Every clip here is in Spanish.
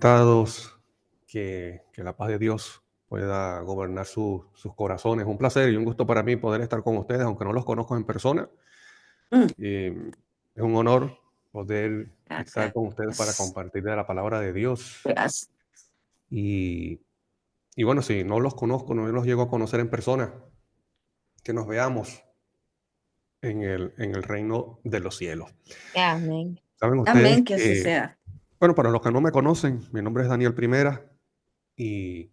Estados, que la paz de Dios pueda gobernar sus corazones. Un placer y un gusto para mí poder estar con ustedes, aunque no los conozco en persona. Mm, Es un honor poder estar con ustedes para gracias, compartir de la palabra de Dios. gracias. Y, y bueno, si no los conozco, no los llego a conocer en persona, que nos veamos en el reino de los cielos. Amén. Saben ustedes Amén, que así que, sea. bueno, para los que no me conocen, mi nombre es Daniel Primera y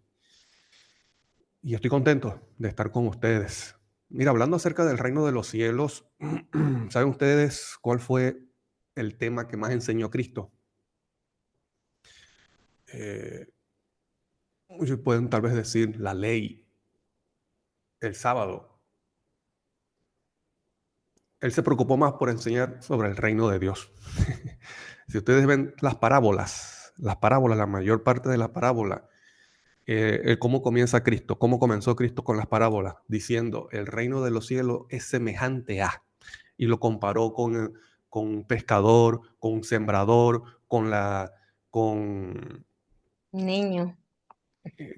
Y estoy contento de estar con ustedes. Mira, hablando acerca del reino de los cielos, ¿saben ustedes cuál fue el tema que más enseñó Cristo? Eh, Muchos pueden tal vez decir la ley, el sábado. Él se preocupó más por enseñar sobre el reino de Dios. Si ustedes ven las parábolas, la mayor parte de las parábolas, cómo comienza Cristo, cómo comenzó Cristo con las parábolas, diciendo, el reino de los cielos es semejante a, y lo comparó con un pescador, con un sembrador, con, Niño.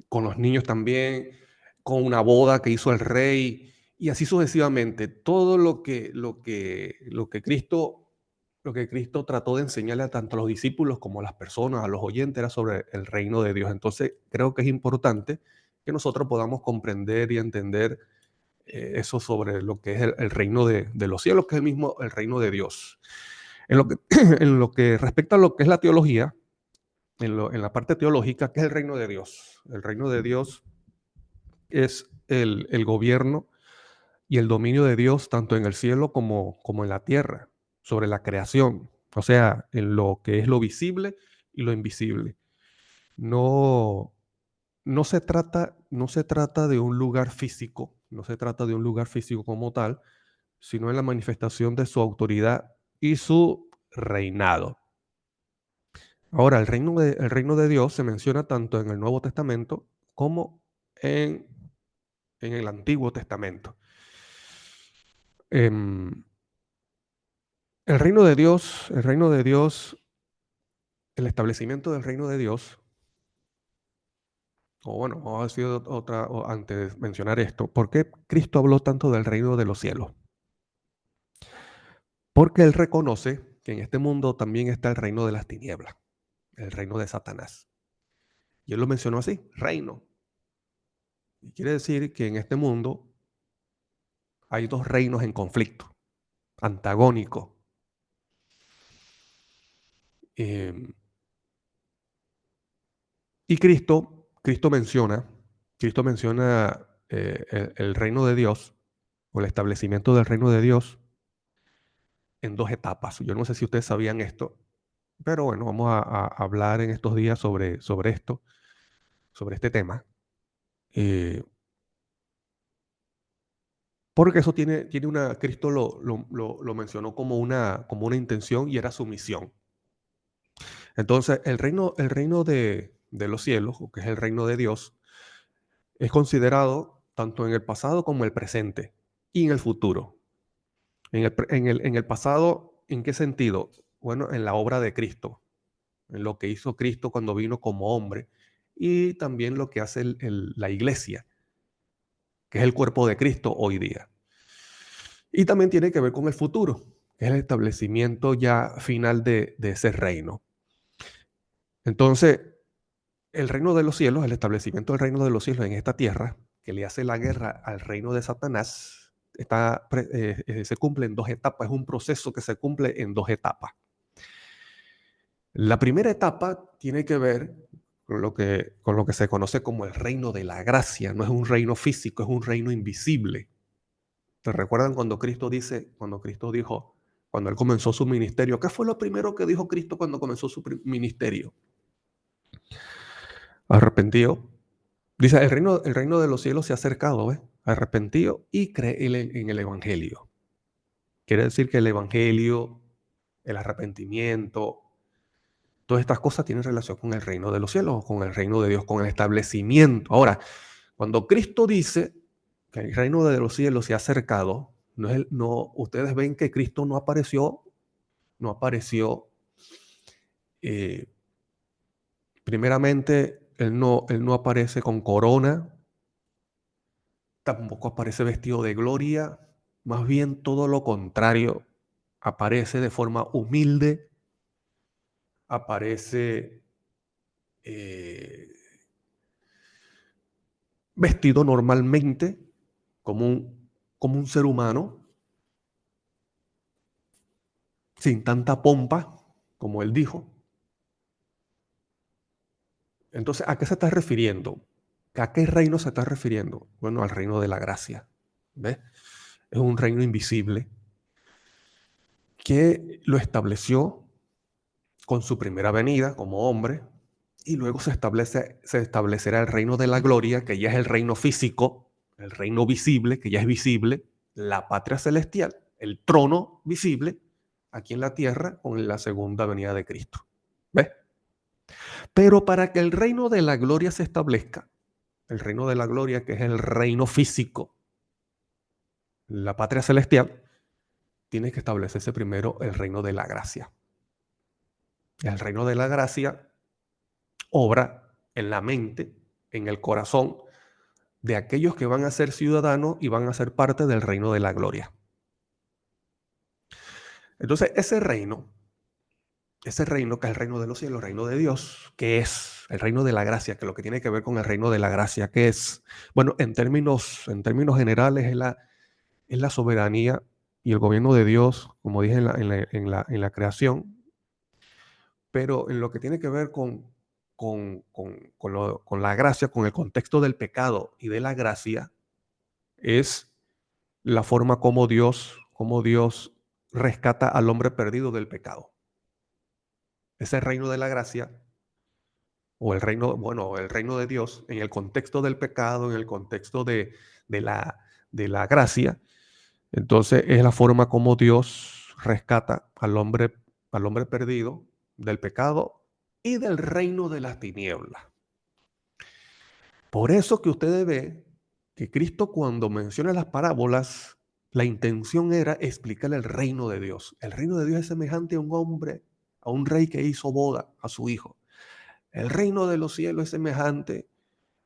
con los niños también, con una boda que hizo el rey, y así sucesivamente. Todo lo que Cristo trató de enseñarle a tanto a los discípulos como a las personas, a los oyentes, era sobre el reino de Dios. Entonces, creo que es importante que nosotros podamos comprender y entender eso sobre lo que es el reino de los cielos, que es el mismo el reino de Dios. En lo que, en lo que respecta a lo que es la teología, en la parte teológica, ¿qué es el reino de Dios? El reino de Dios es el gobierno y el dominio de Dios tanto en el cielo como en la tierra, sobre la creación, o sea, en lo que es lo visible y lo invisible. No, no se trata de un lugar físico, no se trata de un lugar físico como tal, sino en la manifestación de su autoridad y su reinado. Ahora, el reino de Dios se menciona tanto en el Nuevo Testamento como en, en el Antiguo Testamento. Em, el reino de Dios, el establecimiento del reino de Dios, o bueno, vamos a decir otra, o antes de mencionar esto, ¿por qué Cristo habló tanto del reino de los cielos? Porque Él reconoce que en este mundo también está el reino de las tinieblas, el reino de Satanás. Y Él lo mencionó así, reino. Y quiere decir que en este mundo hay dos reinos en conflicto, antagónicos. Em, y Cristo menciona el reino de Dios o el establecimiento del reino de Dios en dos etapas. Yo no sé si ustedes sabían esto, pero bueno, vamos a hablar en estos días sobre esto, sobre este tema, eh, porque eso tiene una, Cristo lo mencionó como una intención y era su misión. Entonces, el reino de los cielos, o que es el reino de Dios, es considerado tanto en el pasado como en el presente y en el futuro. En el pasado, ¿en qué sentido? Bueno, en la obra de Cristo, en lo que hizo Cristo cuando vino como hombre y también lo que hace la iglesia, que es el cuerpo de Cristo hoy día. Y también tiene que ver con el futuro, que es el establecimiento ya final de ese reino. Entonces, el reino de los cielos, el establecimiento del reino de los cielos en esta tierra, que le hace la guerra al reino de Satanás, se cumple en dos etapas, es un proceso que se cumple en dos etapas. La primera etapa tiene que ver con lo que se conoce como el reino de la gracia, no es un reino físico, es un reino invisible. ¿Te recuerdan cuando Cristo dijo, cuando él comenzó su ministerio? ¿Qué fue lo primero que dijo Cristo cuando comenzó su ministerio? Arrepentido. Dice, el reino de los cielos se ha acercado, ¿ves? Arrepentido y cree en el Evangelio. Quiere decir que el Evangelio, el arrepentimiento, todas estas cosas tienen relación con el reino de los cielos, con el reino de Dios, con el establecimiento. Ahora, cuando Cristo dice que el reino de los cielos se ha acercado, ustedes ven que Cristo no apareció eh, Primeramente, él no aparece con corona, tampoco aparece vestido de gloria, más bien todo lo contrario, aparece de forma humilde, aparece eh, vestido normalmente como un ser humano, sin tanta pompa, como él dijo. Entonces, ¿a qué se está refiriendo? ¿A qué reino se está refiriendo? Bueno, al reino de la gracia. ¿Ves? Es un reino invisible que lo estableció con su primera venida como hombre, y luego se establecerá el reino de la gloria, que ya es el reino físico, el reino visible, que ya es visible, la patria celestial, el trono visible aquí en la tierra con la segunda venida de Cristo. ¿Ves? Pero para que el reino de la gloria se establezca, el reino de la gloria, que es el reino físico, la patria celestial, tiene que establecerse primero el reino de la gracia. El reino de la gracia obra en la mente, en el corazón de aquellos que van a ser ciudadanos y van a ser parte del reino de la gloria. Entonces, ese reino que es el reino de los cielos, el reino de Dios, que es el reino de la gracia, que lo que tiene que ver con el reino de la gracia, que es, bueno, en términos generales, es la soberanía y el gobierno de Dios, como dije en la creación, pero en lo que tiene que ver con la gracia, con el contexto del pecado y de la gracia, es la forma como Dios rescata al hombre perdido del pecado. Ese reino de la gracia, o el reino de Dios, en el contexto del pecado, en el contexto de la gracia, entonces es la forma como Dios rescata al hombre perdido del pecado y del reino de las tinieblas. Por eso que ustedes ven que Cristo, cuando menciona las parábolas, la intención era explicar el reino de Dios. El reino de Dios es semejante a un hombre, a un rey que hizo boda a su hijo. El reino de los cielos es semejante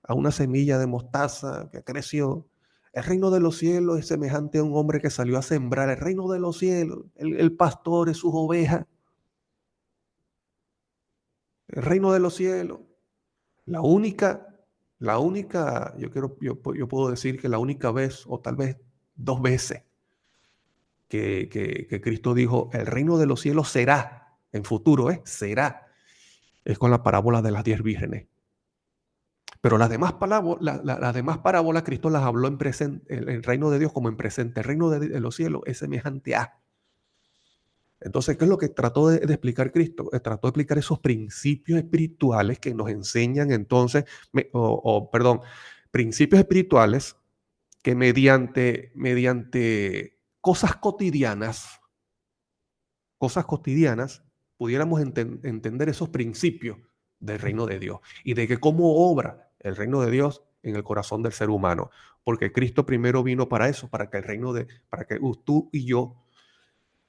a una semilla de mostaza que creció. El reino de los cielos es semejante a un hombre que salió a sembrar. El reino de los cielos, el pastor es sus ovejas. El reino de los cielos. La única, yo puedo decir que la única vez, o tal vez dos veces, que Cristo dijo, el reino de los cielos será, en futuro, será, es con la parábola de las 10 vírgenes. Pero las demás parábolas Cristo las habló en presente, el reino de Dios como en presente. El reino de los cielos es semejante a. Entonces, ¿qué es lo que trató de explicar Cristo? Trató de explicar esos principios espirituales que nos enseñan entonces, perdón, principios espirituales que mediante cosas cotidianas, pudiéramos entender esos principios del reino de Dios y de que cómo obra el reino de Dios en el corazón del ser humano. Porque Cristo primero vino para eso, para que tú y yo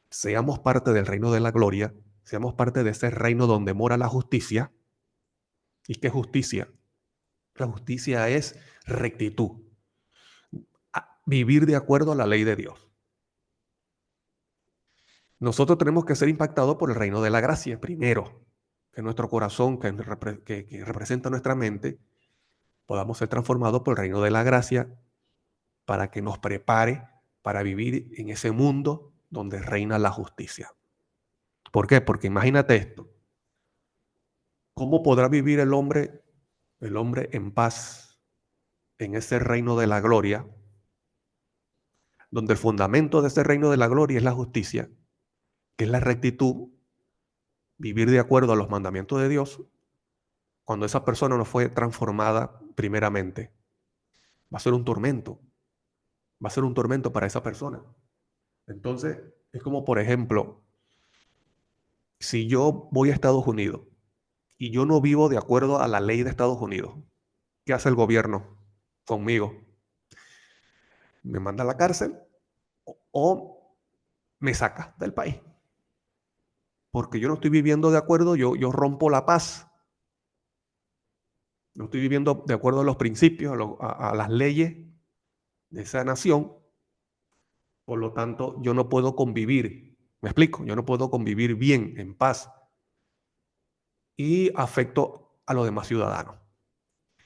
seamos parte del reino de la gloria, seamos parte de ese reino donde mora la justicia. ¿Y qué justicia? La justicia es rectitud, vivir de acuerdo a la ley de Dios. Nosotros tenemos que ser impactados por el reino de la gracia primero, que nuestro corazón, que representa nuestra mente, podamos ser transformados por el reino de la gracia para que nos prepare para vivir en ese mundo donde reina la justicia. ¿Por qué? Porque imagínate esto. ¿Cómo podrá vivir el hombre en paz en ese reino de la gloria, donde el fundamento de ese reino de la gloria es la justicia, que es la rectitud, vivir de acuerdo a los mandamientos de Dios, cuando esa persona no fue transformada primeramente? Va a ser un tormento, va a ser un tormento para esa persona. Entonces, es como, por ejemplo, si yo voy a Estados Unidos y yo no vivo de acuerdo a la ley de Estados Unidos, ¿qué hace el gobierno conmigo? ¿Me manda a la cárcel o me saca del país? Porque yo no estoy viviendo de acuerdo, yo rompo la paz. no estoy viviendo de acuerdo a los principios, a las leyes de esa nación, por lo tanto, yo no puedo convivir. ¿Me explico? Yo no puedo convivir bien, en paz, y afecto a los demás ciudadanos.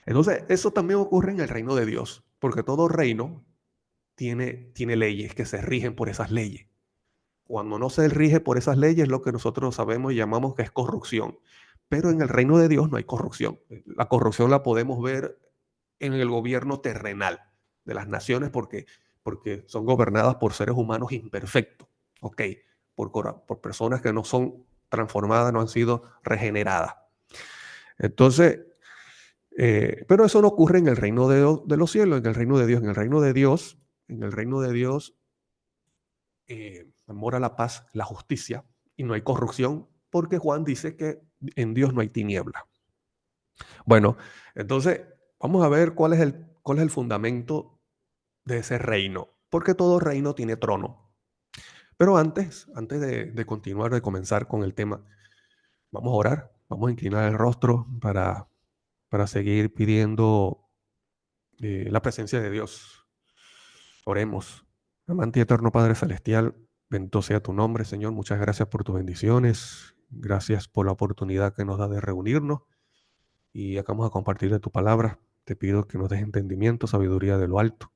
Entonces, eso también ocurre en el reino de Dios, porque todo reino tiene leyes que se rigen por esas leyes. Cuando no se rige por esas leyes, lo que nosotros sabemos y llamamos que es corrupción. Pero en el reino de Dios no hay corrupción. La corrupción la podemos ver en el gobierno terrenal de las naciones porque son gobernadas por seres humanos imperfectos, ¿ok? Por personas que no son transformadas, no han sido regeneradas. Entonces, pero eso no ocurre en el reino de los cielos, en el reino de Dios. En el reino de Dios mora la paz, la justicia, y no hay corrupción, porque Juan dice que en Dios no hay tiniebla. Bueno, entonces vamos a ver cuál es el fundamento de ese reino, porque todo reino tiene trono. Pero antes de continuar, de comenzar con el tema, vamos a orar, vamos a inclinar el rostro para seguir pidiendo la presencia de Dios. Oremos. Amante y eterno Padre Celestial, bendito sea tu nombre, Señor. Muchas gracias por tus bendiciones. Gracias por la oportunidad que nos da de reunirnos y acá vamos a compartir de tu palabra. Te pido que nos des entendimiento, sabiduría de lo alto.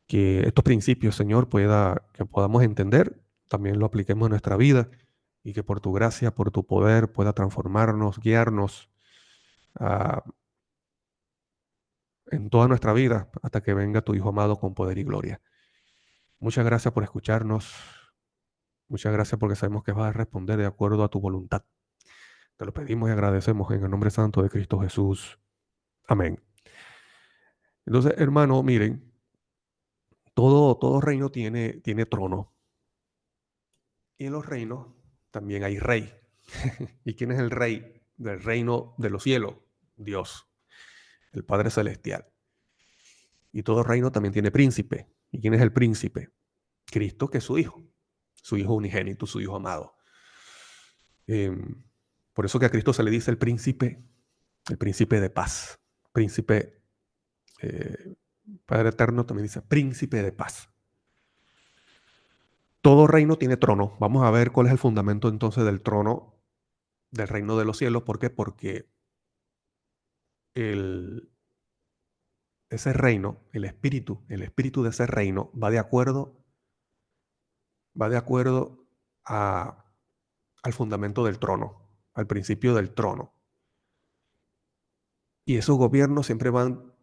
Que estos principios, Señor, que podamos entender, también lo apliquemos en nuestra vida y que por tu gracia, por tu poder, pueda transformarnos, guiarnos en toda nuestra vida hasta que venga tu Hijo amado con poder y gloria. Muchas gracias por escucharnos. Muchas gracias porque sabemos que vas a responder de acuerdo a tu voluntad. Te lo pedimos y agradecemos en el nombre santo de Cristo Jesús. Amén. Entonces, hermano, miren, todo reino tiene trono. Y en los reinos también hay rey. ¿Y quién es el rey del reino de los cielos? Dios, el Padre Celestial. Y todo reino también tiene príncipe. ¿Y quién es el príncipe? Cristo, que es su Hijo unigénito, su Hijo amado. Por eso que a Cristo se le dice el príncipe de paz. Príncipe, Padre Eterno también dice príncipe de paz. Todo reino tiene trono. Vamos a ver cuál es el fundamento entonces del trono del reino de los cielos. ¿Por qué? Porque ese reino, el espíritu de ese reino va de acuerdo al fundamento del trono, al principio del trono. Y esos gobiernos siempre van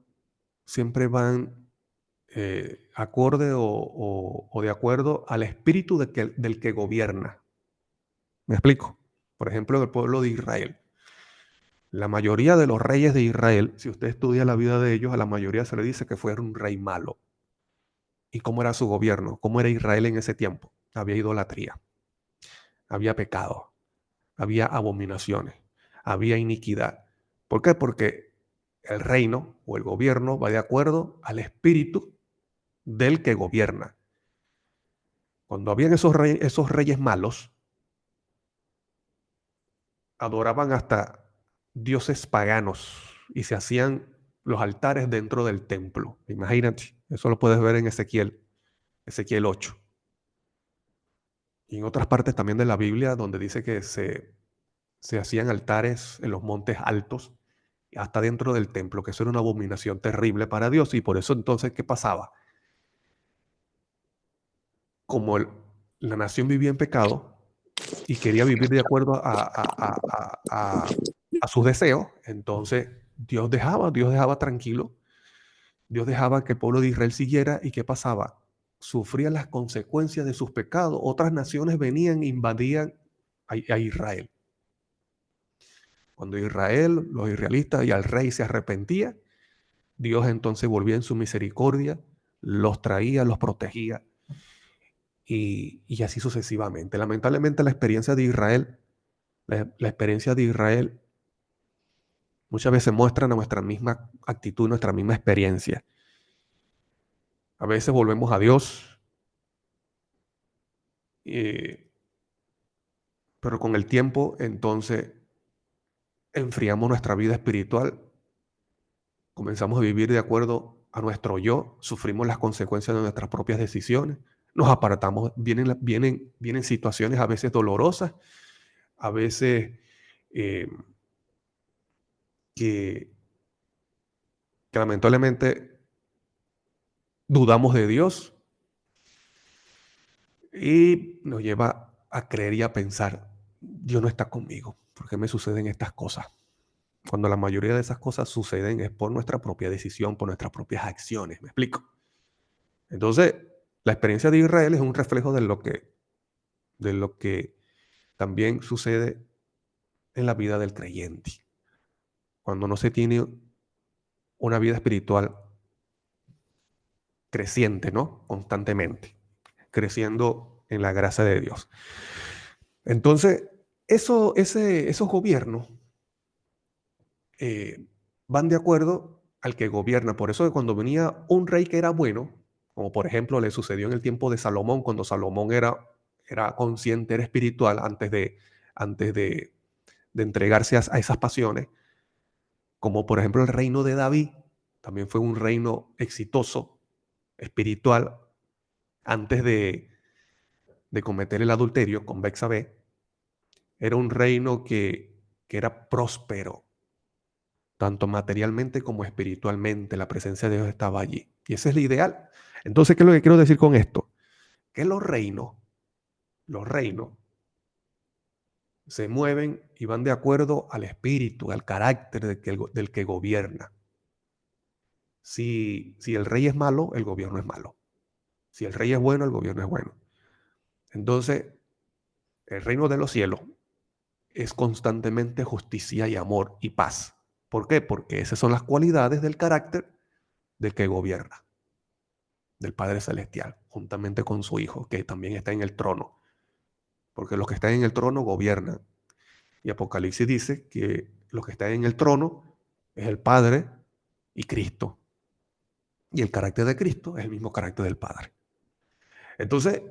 acorde o de acuerdo al espíritu del que gobierna. ¿Me explico? Por ejemplo, el pueblo de Israel. La mayoría de los reyes de Israel, si usted estudia la vida de ellos, a la mayoría se le dice que fue un rey malo. ¿Y cómo era su gobierno? ¿Cómo era Israel en ese tiempo? Había idolatría, había pecado, había abominaciones, había iniquidad. ¿Por qué? Porque el reino o el gobierno va de acuerdo al espíritu del que gobierna. Cuando habían esos reyes malos, adoraban hasta dioses paganos y se hacían los altares dentro del templo. Imagínate, eso lo puedes ver en Ezequiel 8. Y en otras partes también de la Biblia donde dice que se hacían altares en los montes altos, hasta dentro del templo, que eso era una abominación terrible para Dios. Y por eso entonces, ¿qué pasaba? Como la nación vivía en pecado y quería vivir de acuerdo a sus deseos, entonces Dios dejaba tranquilo, Dios dejaba que el pueblo de Israel siguiera. ¿Y qué pasaba? Sufrían las consecuencias de sus pecados. Otras naciones venían e invadían a Israel. Cuando los israelitas y al rey se arrepentía, Dios entonces volvía en su misericordia, los traía, los protegía y así sucesivamente. Lamentablemente la experiencia de Israel, la experiencia de Israel muchas veces muestra nuestra misma actitud, nuestra misma experiencia. A veces volvemos a Dios, pero con el tiempo entonces enfriamos nuestra vida espiritual comenzamos a vivir de acuerdo a nuestro yo, sufrimos las consecuencias de nuestras propias decisiones, nos apartamos, vienen situaciones a veces dolorosas, a veces eh, que, que lamentablemente dudamos de Dios y nos lleva a creer y a pensar, Dios no está conmigo, ¿por qué me suceden estas cosas? Cuando la mayoría de esas cosas suceden es por nuestra propia decisión, por nuestras propias acciones, ¿me explico? Entonces, la experiencia de Israel es un reflejo de lo que también sucede en la vida del creyente. Cuando no se tiene una vida espiritual creciente, ¿no? Constantemente, creciendo en la gracia de Dios. Entonces, esos gobiernos eh, van de acuerdo al que gobierna. Por eso que cuando venía un rey que era bueno, como por ejemplo le sucedió en el tiempo de Salomón, cuando Salomón era consciente, era espiritual antes de entregarse a esas pasiones, como por ejemplo el reino de David, también fue un reino exitoso, espiritual, antes de cometer el adulterio con Bexabé. Era un reino que era próspero, tanto materialmente como espiritualmente. La presencia de Dios estaba allí. Y ese es el ideal. Entonces, ¿qué es lo que quiero decir con esto? Que los reinos se mueven y van de acuerdo al espíritu, al carácter del que gobierna. Si el rey es malo, el gobierno es malo. Si el rey es bueno, el gobierno es bueno. Entonces, el reino de los cielos es constantemente justicia y amor y paz. ¿Por qué? Porque esas son las cualidades del carácter del que gobierna, del Padre Celestial, juntamente con su Hijo, que también está en el trono. Porque los que están en el trono gobiernan. Y Apocalipsis dice que los que están en el trono es el Padre y Cristo. Y el carácter de Cristo es el mismo carácter del Padre. Entonces,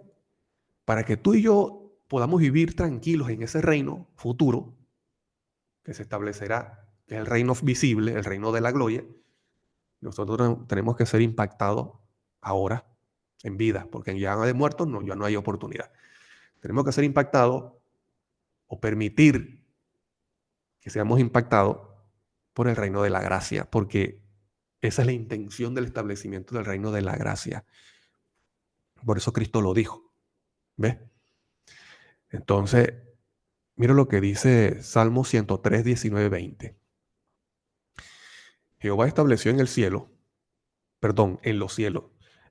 para que tú y yo podamos vivir tranquilos en ese reino futuro que se establecerá, que es el reino visible, el reino de la gloria, nosotros tenemos que ser impactados ahora, en vida, porque ya de muertos no, ya no hay oportunidad. Tenemos que ser impactados o permitir que seamos impactados por el reino de la gracia, porque esa es la intención del establecimiento del reino de la gracia. Por eso Cristo lo dijo. ¿Ves? Entonces, mira lo que dice Salmo 103, 19, 20. Jehová estableció en el cielo, perdón, en los cielos.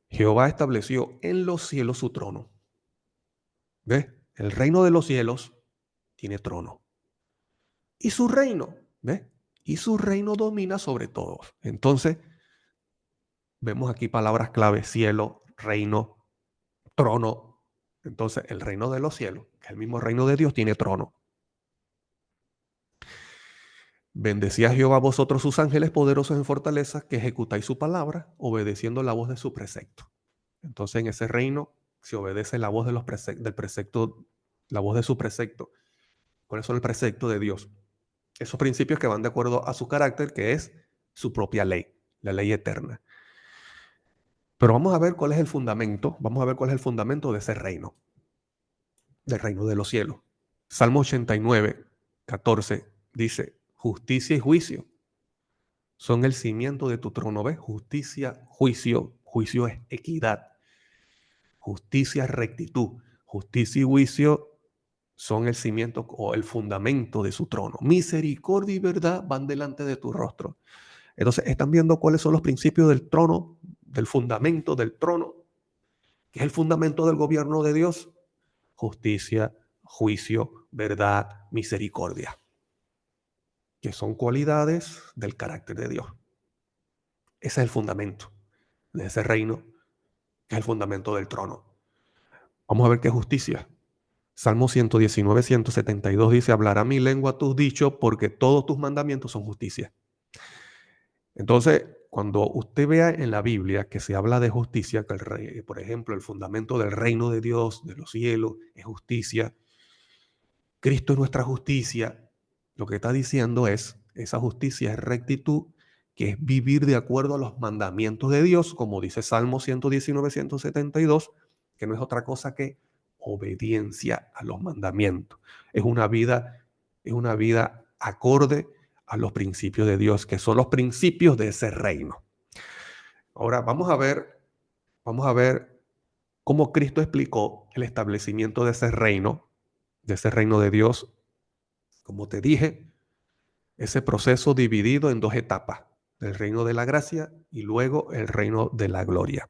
Jehová estableció en los cielos su trono. ¿Ves? El reino de los cielos tiene trono. Y su reino, ¿ves? Y su reino domina sobre todos. Entonces, vemos aquí palabras clave: cielo, reino, trono. Entonces, el reino de los cielos, que es el mismo reino de Dios, tiene trono. Bendecía a Jehová vosotros sus ángeles poderosos en fortaleza, que ejecutáis su palabra, obedeciendo la voz de su precepto. Entonces, en ese reino se obedece la voz de del precepto, la voz de su precepto. ¿Cuáles son el precepto de Dios? Esos principios que van de acuerdo a su carácter, que es su propia ley, la ley eterna. Pero vamos a ver cuál es el fundamento, vamos a ver cuál es el fundamento de ese reino, del reino de los cielos. Salmo 89, 14 dice: justicia y juicio son el cimiento de tu trono. ¿Ves? Justicia, juicio es equidad. Justicia es rectitud. Justicia y juicio son el cimiento o el fundamento de su trono. Misericordia y verdad van delante de tu rostro. Entonces, están viendo cuáles son los principios del trono, del fundamento del trono, que es el fundamento del gobierno de Dios: justicia, juicio, verdad, misericordia, que son cualidades del carácter de Dios. Ese es el fundamento de ese reino, que es el fundamento del trono. Vamos a ver qué es justicia. Salmo 119, 172 dice: hablará mi lengua tus dichos, porque todos tus mandamientos son justicia. Entonces, cuando usted vea en la Biblia que se habla de justicia, que por ejemplo, el fundamento del reino de Dios, de los cielos, es justicia, Cristo es nuestra justicia, lo que está diciendo es, esa justicia es rectitud que es vivir de acuerdo a los mandamientos de Dios, como dice Salmo 119, 172, que no es otra cosa que obediencia a los mandamientos. Es una vida acorde a los principios de Dios, que son los principios de ese reino. Ahora vamos a ver cómo Cristo explicó el establecimiento de ese reino de Dios. Como te dije, ese proceso dividido en dos etapas, el reino de la gracia y luego el reino de la gloria.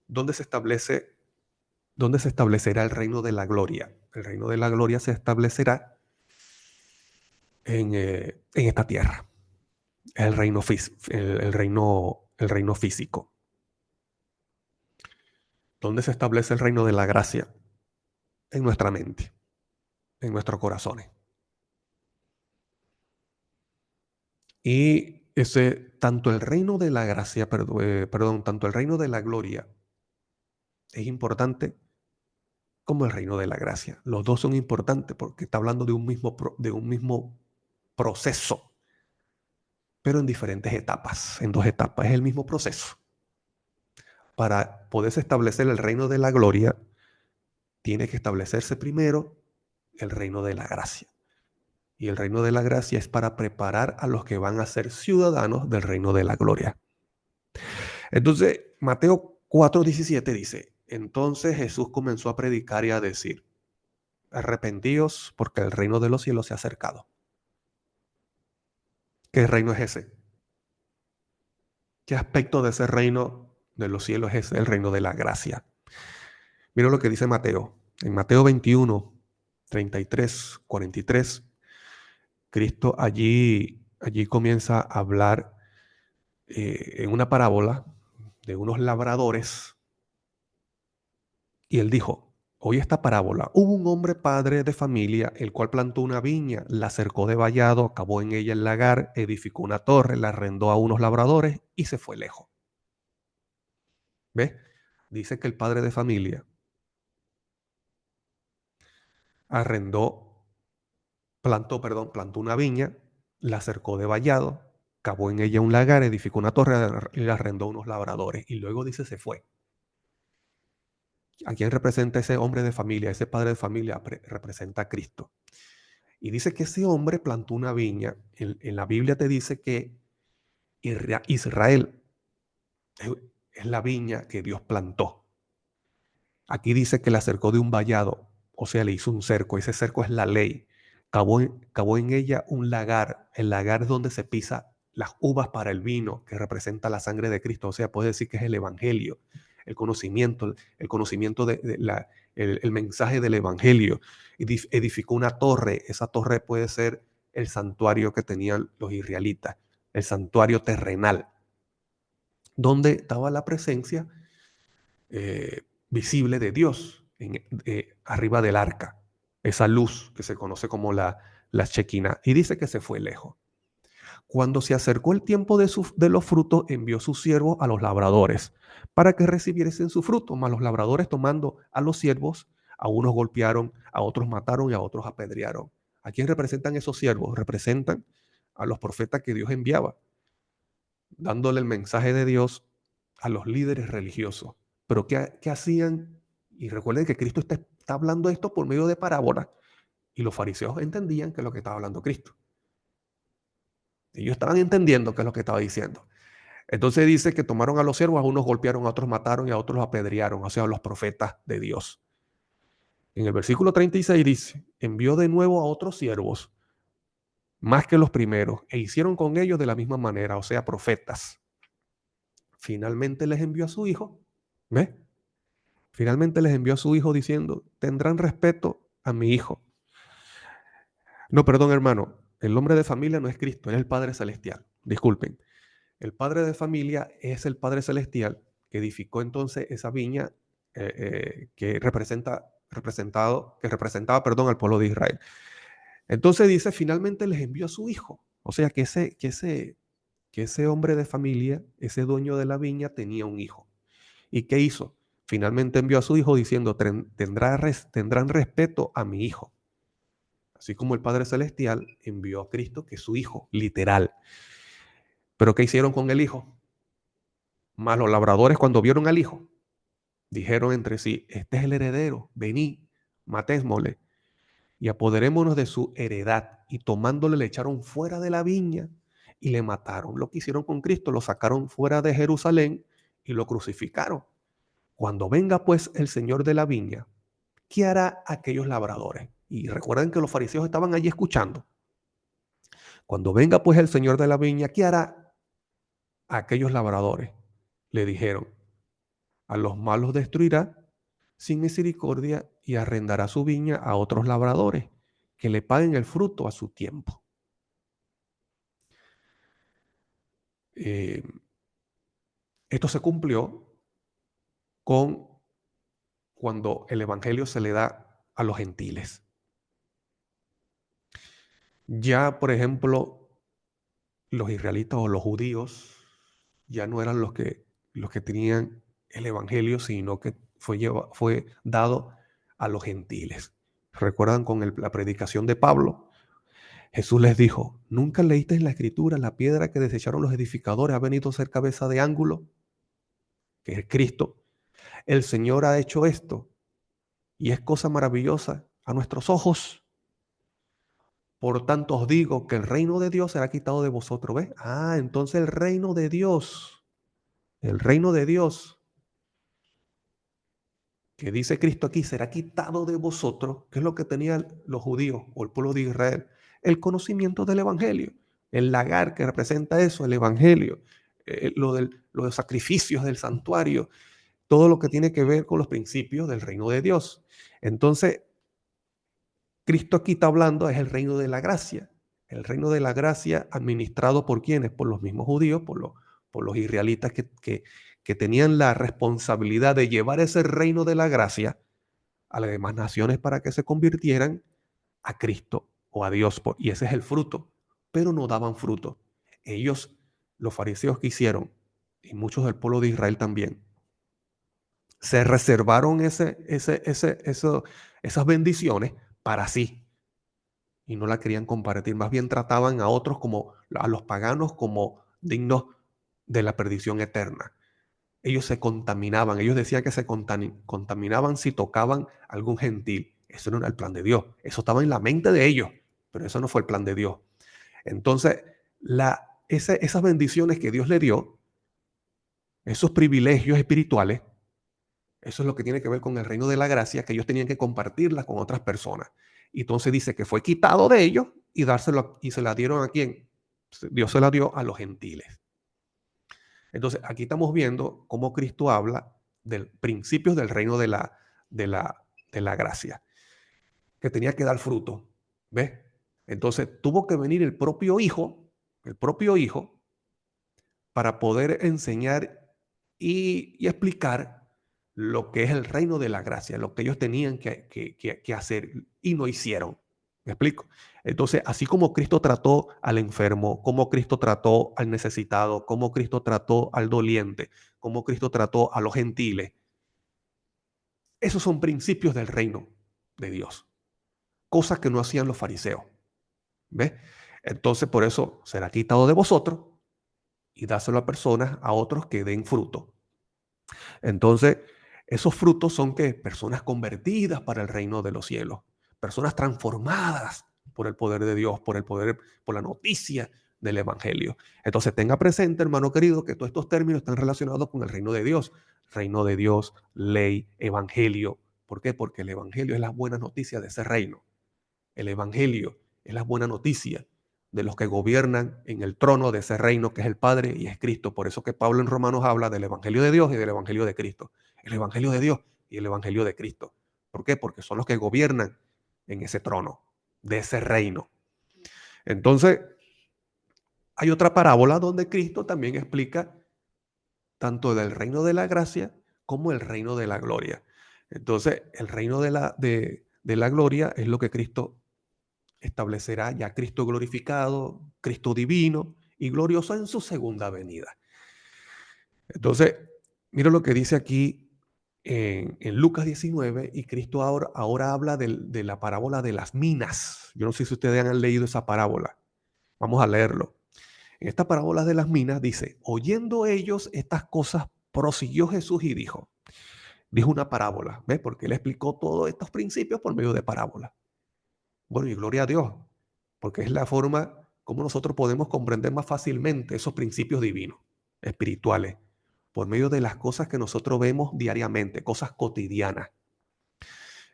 ¿Dónde se establecerá el reino de la gloria? El reino de la gloria se establecerá en esta tierra, el reino físico. ¿Dónde se establece el reino de la gracia? En nuestra mente, en nuestros corazones. Y tanto el reino de la gracia, tanto el reino de la gloria es importante como el reino de la gracia. Los dos son importantes porque está hablando de un mismo proceso, pero en diferentes etapas, en dos etapas. Es el mismo proceso. Para poderse establecer el reino de la gloria, tiene que establecerse primero el reino de la gracia. Y el reino de la gracia es para preparar a los que van a ser ciudadanos del reino de la gloria. Entonces, Mateo 4:17 dice, entonces Jesús comenzó a predicar y a decir, arrepentíos porque el reino de los cielos se ha acercado. ¿Qué reino es ese? ¿Qué aspecto de ese reino de los cielos es el reino de la gracia? Mira lo que dice Mateo. En Mateo 21, 33, 43, Cristo allí comienza a hablar en una parábola de unos labradores. Y él dijo, oye esta parábola, hubo un hombre padre de familia, el cual plantó una viña, la cercó de vallado, cavó en ella el lagar, edificó una torre, la arrendó a unos labradores y se fue lejos. ¿Ves? Dice que el padre de familia plantó una viña, la cercó de vallado, cavó en ella un lagar, edificó una torre y la arrendó a unos labradores. Y luego dice se fue. ¿A quién representa ese hombre de familia? Ese padre de familia representa a Cristo. Y dice que ese hombre plantó una viña. En la Biblia te dice que Israel es la viña que Dios plantó. Aquí dice que la cercó de un vallado, o sea, le hizo un cerco. Ese cerco es la ley. Cavó en ella un lagar. El lagar es donde se pisa las uvas para el vino, que representa la sangre de Cristo. O sea, puede decir que es el evangelio, el conocimiento el mensaje del evangelio. Edificó una torre. Esa torre puede ser el santuario que tenían los israelitas, el santuario terrenal, donde estaba la presencia visible de Dios arriba del arca, esa luz que se conoce como la Shekinah, y dice que se fue lejos. Cuando se acercó el tiempo de los frutos, envió sus siervos a los labradores para que recibiesen su fruto, mas los labradores tomando a los siervos, a unos golpearon, a otros mataron y a otros apedrearon. ¿A quién representan esos siervos? Representan a los profetas que Dios enviaba, dándole el mensaje de Dios a los líderes religiosos. Pero ¿qué hacían? Y recuerden que Cristo está hablando esto por medio de parábolas. Y los fariseos entendían que es lo que estaba hablando Cristo. Ellos estaban entendiendo qué es lo que estaba diciendo. Entonces dice que tomaron a los siervos, a unos golpearon, a otros mataron y a otros apedrearon, o sea, a los profetas de Dios. En el versículo 36 dice, envió de nuevo a otros siervos, más que los primeros, e hicieron con ellos de la misma manera, o sea, profetas. Finalmente les envió a su hijo, ¿ves? Finalmente les envió a su hijo diciendo, tendrán respeto a mi hijo. No, perdón, hermano, el hombre de familia no es Cristo, es el Padre Celestial. Disculpen. El padre de familia es el Padre Celestial que edificó entonces esa viña que representaba, al pueblo de Israel. Entonces dice, finalmente les envió a su hijo. O sea que ese hombre de familia, ese dueño de la viña, tenía un hijo. ¿Y qué hizo? Finalmente envió a su hijo diciendo, tendrán respeto a mi hijo. Así como el Padre Celestial envió a Cristo, que es su hijo, literal. Pero ¿qué hicieron con el hijo? Más los labradores, cuando vieron al hijo, dijeron entre sí: este es el heredero, vení, matémosle y apoderémonos de su heredad. Y tomándole le echaron fuera de la viña y le mataron. Lo que hicieron con Cristo, lo sacaron fuera de Jerusalén y lo crucificaron. Cuando venga pues el Señor de la viña, ¿qué hará aquellos labradores? Y recuerden que los fariseos estaban allí escuchando. Cuando venga pues el Señor de la viña, ¿qué hará aquellos labradores? Le dijeron: a los malos destruirá sin misericordia y arrendará su viña a otros labradores que le paguen el fruto a su tiempo. Eh, Esto se cumplió con cuando el evangelio se le da a los gentiles. Ya, por ejemplo, los israelitas o los judíos ya no eran los que tenían el evangelio, sino que fue dado a los gentiles. ¿Recuerdan con la predicación de Pablo? Jesús les dijo: ¿nunca leíste en la escritura la piedra que desecharon los edificadores ha venido a ser cabeza de ángulo? Que es Cristo. El Señor ha hecho esto y es cosa maravillosa a nuestros ojos. Por tanto os digo que el reino de Dios será quitado de vosotros. ¿Ves? Entonces el reino de Dios, que dice Cristo aquí, será quitado de vosotros. ¿Qué es lo que tenían los judíos o el pueblo de Israel? El conocimiento del evangelio. El lagar que representa eso, el evangelio. Los sacrificios del santuario. Todo lo que tiene que ver con los principios del reino de Dios. Entonces, Cristo aquí está hablando, es el reino de la gracia. El reino de la gracia administrado por quienes, por los mismos judíos, por los israelitas que tenían la responsabilidad de llevar ese reino de la gracia a las demás naciones para que se convirtieran a Cristo o a Dios. Y ese es el fruto. Pero no daban fruto. Ellos, los fariseos que hicieron, y muchos del pueblo de Israel también, se reservaron esas bendiciones para sí y no la querían compartir. Más bien trataban a otros como a los paganos como dignos de la perdición eterna. Ellos se contaminaban, ellos decían que se contaminaban si tocaban a algún gentil. Eso no era el plan de Dios, eso estaba en la mente de ellos, pero eso no fue el plan de Dios. Entonces, esas bendiciones que Dios le dio, esos privilegios espirituales, eso es lo que tiene que ver con el reino de la gracia, que ellos tenían que compartirla con otras personas. Y entonces dice que fue quitado de ellos y dárselo, y se la dieron a quién. Dios se la dio a los gentiles. Entonces aquí estamos viendo cómo Cristo habla de principios del reino de la gracia, que tenía que dar fruto. ¿Ves? Entonces tuvo que venir el propio Hijo, para poder enseñar y explicar lo que es el reino de la gracia, lo que ellos tenían que hacer y no hicieron. ¿Me explico? Entonces, así como Cristo trató al enfermo, como Cristo trató al necesitado, como Cristo trató al doliente, como Cristo trató a los gentiles, esos son principios del reino de Dios, cosas que no hacían los fariseos. ¿Ves? Entonces, por eso será quitado de vosotros y dáselo a personas, a otros que den fruto. Entonces, esos frutos son que personas convertidas para el reino de los cielos, personas transformadas por el poder de Dios, por la noticia del evangelio. Entonces, tenga presente, hermano querido, que todos estos términos están relacionados con el reino de Dios, ley, evangelio. ¿Por qué? Porque el evangelio es la buena noticia de ese reino. El evangelio es la buena noticia de los que gobiernan en el trono de ese reino que es el Padre y es Cristo. Por eso que Pablo en Romanos habla del evangelio de Dios y del evangelio de Cristo. El evangelio de Dios y el evangelio de Cristo. ¿Por qué? Porque son los que gobiernan en ese trono de ese reino. Entonces, hay otra parábola donde Cristo también explica tanto del reino de la gracia como el reino de la gloria. Entonces, el reino de la gloria es lo que Cristo establecerá, ya Cristo glorificado, Cristo divino y glorioso en su segunda venida. Entonces, mira lo que dice aquí en Lucas 19, y Cristo ahora habla de la parábola de las minas. Yo no sé si ustedes han leído esa parábola. Vamos a leerlo. En esta parábola de las minas dice, oyendo ellos estas cosas, prosiguió Jesús y dijo una parábola, ¿ves? Porque él explicó todos estos principios por medio de parábolas. Bueno, y gloria a Dios, porque es la forma como nosotros podemos comprender más fácilmente esos principios divinos, espirituales, por medio de las cosas que nosotros vemos diariamente, cosas cotidianas.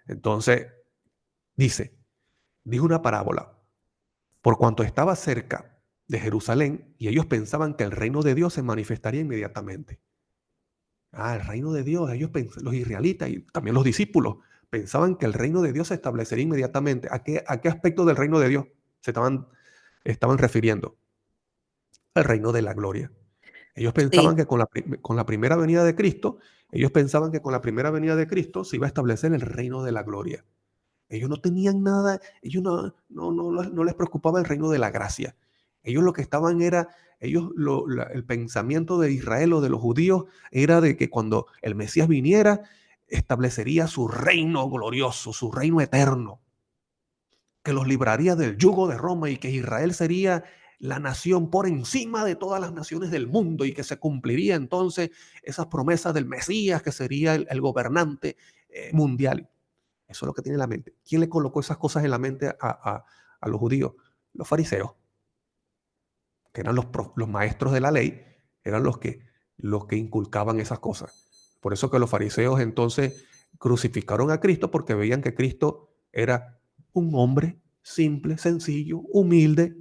Entonces, dijo una parábola, por cuanto estaba cerca de Jerusalén y ellos pensaban que el reino de Dios se manifestaría inmediatamente. El reino de Dios, los israelitas y también los discípulos pensaban que el reino de Dios se establecería inmediatamente. ¿A qué aspecto del reino de Dios se estaban refiriendo? Al reino de la gloria. Ellos pensaban Sí, que con la primera venida de Cristo, ellos pensaban que con la primera venida de Cristo se iba a establecer el reino de la gloria. Ellos no tenían nada, ellos no les preocupaba el reino de la gracia. Ellos lo que estaban era, el pensamiento de Israel o de los judíos era de que cuando el Mesías viniera, establecería su reino glorioso, su reino eterno, que los libraría del yugo de Roma y que Israel sería la nación por encima de todas las naciones del mundo y que se cumpliría entonces esas promesas del Mesías, que sería el gobernante mundial. Eso es lo que tiene en la mente. ¿Quién le colocó esas cosas en la mente a los judíos? Los fariseos, que eran los maestros de la ley, eran los que inculcaban esas cosas. Por eso que los fariseos entonces crucificaron a Cristo, porque veían que Cristo era un hombre simple, sencillo, humilde,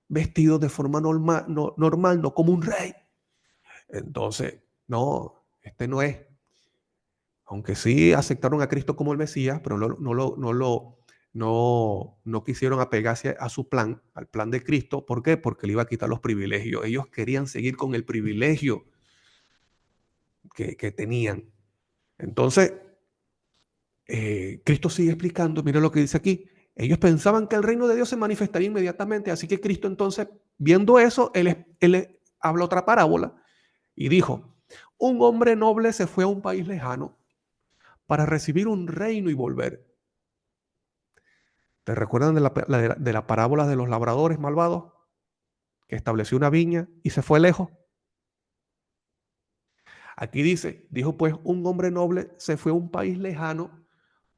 vestido de forma normal, no como un rey. Entonces, no, este no es. Aunque sí aceptaron a Cristo como el Mesías, pero no quisieron apegarse a su plan, al plan de Cristo. ¿Por qué? Porque le iba a quitar los privilegios. Ellos querían seguir con el privilegio que tenían. Entonces, Cristo sigue explicando, mira lo que dice aquí. Ellos pensaban que el reino de Dios se manifestaría inmediatamente, así que Cristo entonces, viendo eso, él habla otra parábola y dijo, un hombre noble se fue a un país lejano para recibir un reino y volver. ¿Te recuerdan de la parábola de los labradores malvados? Que estableció una viña y se fue lejos. Aquí dijo pues, un hombre noble se fue a un país lejano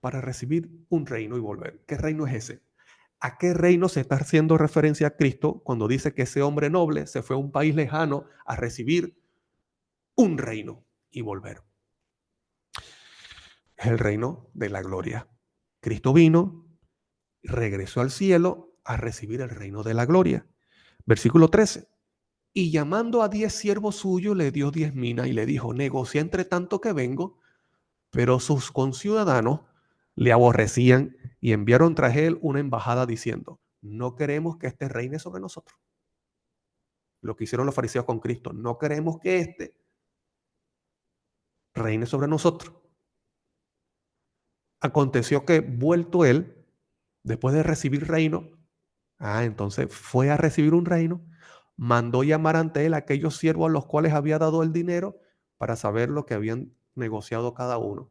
para recibir un reino y volver. ¿Qué reino es ese? ¿A qué reino se está haciendo referencia a Cristo cuando dice que ese hombre noble se fue a un país lejano a recibir un reino y volver? Es el reino de la gloria. Cristo vino, regresó al cielo a recibir el reino de la gloria. Versículo 13. Y llamando a 10 siervos suyos, le dio 10 minas y le dijo, negocia entre tanto que vengo. Pero sus conciudadanos le aborrecían y enviaron tras él una embajada diciendo, no queremos que éste reine sobre nosotros. Lo que hicieron los fariseos con Cristo, no queremos que éste reine sobre nosotros. Aconteció que vuelto él, después de recibir reino, entonces fue a recibir un reino, mandó llamar ante él a aquellos siervos a los cuales había dado el dinero para saber lo que habían negociado cada uno.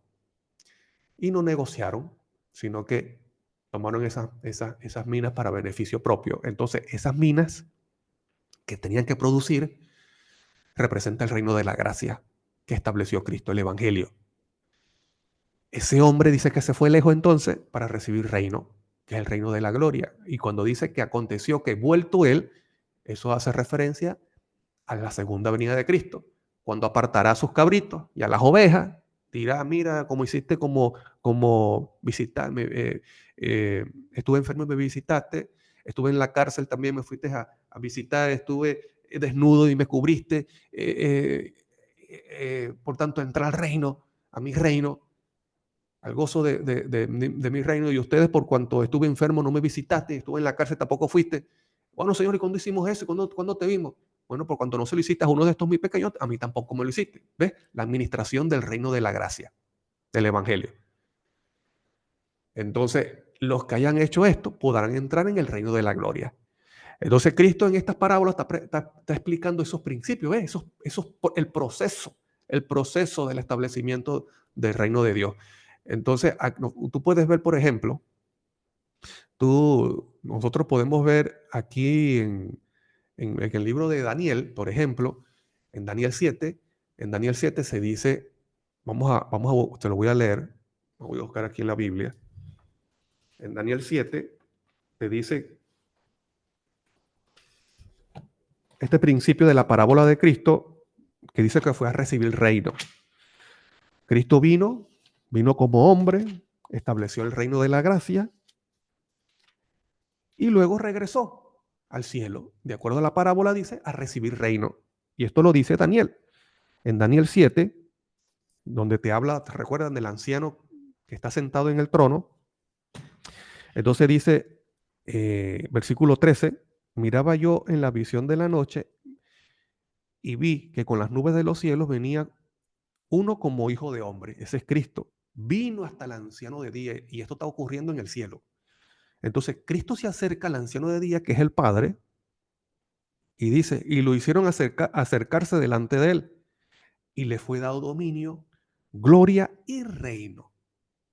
Y no negociaron, sino que tomaron esas minas para beneficio propio. Entonces, esas minas que tenían que producir representa el reino de la gracia que estableció Cristo, el Evangelio. Ese hombre dice que se fue lejos entonces para recibir reino, que es el reino de la gloria. Y cuando dice que aconteció que vuelto él, eso hace referencia a la segunda venida de Cristo, cuando apartará a sus cabritos y a las ovejas, dirá, mira, como hiciste como visitarme, estuve enfermo y me visitaste, estuve en la cárcel también, me fuiste a visitar, estuve desnudo y me cubriste, por tanto, entra al reino, a mi reino, al gozo de mi reino, y ustedes por cuanto estuve enfermo no me visitaste, estuve en la cárcel tampoco fuiste. Bueno, Señor, ¿y cuándo hicimos eso? ¿Cuándo te vimos? Bueno, por cuanto no se lo hiciste a uno de estos muy pequeños, a mí tampoco me lo hiciste. ¿Ves? La administración del reino de la gracia, del evangelio. Entonces, los que hayan hecho esto podrán entrar en el reino de la gloria. Entonces, Cristo en estas parábolas está explicando esos principios, ¿ves? El proceso del establecimiento del reino de Dios. Entonces, tú puedes ver, por ejemplo, nosotros podemos ver aquí En el libro de Daniel, por ejemplo, en Daniel 7, se dice, te lo voy a leer, lo voy a buscar aquí en la Biblia. En Daniel 7 te dice este principio de la parábola de Cristo, que dice que fue a recibir el reino. Cristo vino como hombre, estableció el reino de la gracia y luego regresó al cielo. De acuerdo a la parábola dice a recibir reino. Y esto lo dice Daniel. En Daniel 7, donde te recuerdan del anciano que está sentado en el trono. Entonces dice, versículo 13, miraba yo en la visión de la noche y vi que con las nubes de los cielos venía uno como hijo de hombre. Ese es Cristo. Vino hasta el anciano de día y esto está ocurriendo en el cielo. Entonces Cristo se acerca al anciano de día, que es el Padre, y dice, y lo hicieron acercarse delante de él y le fue dado dominio, gloria y reino.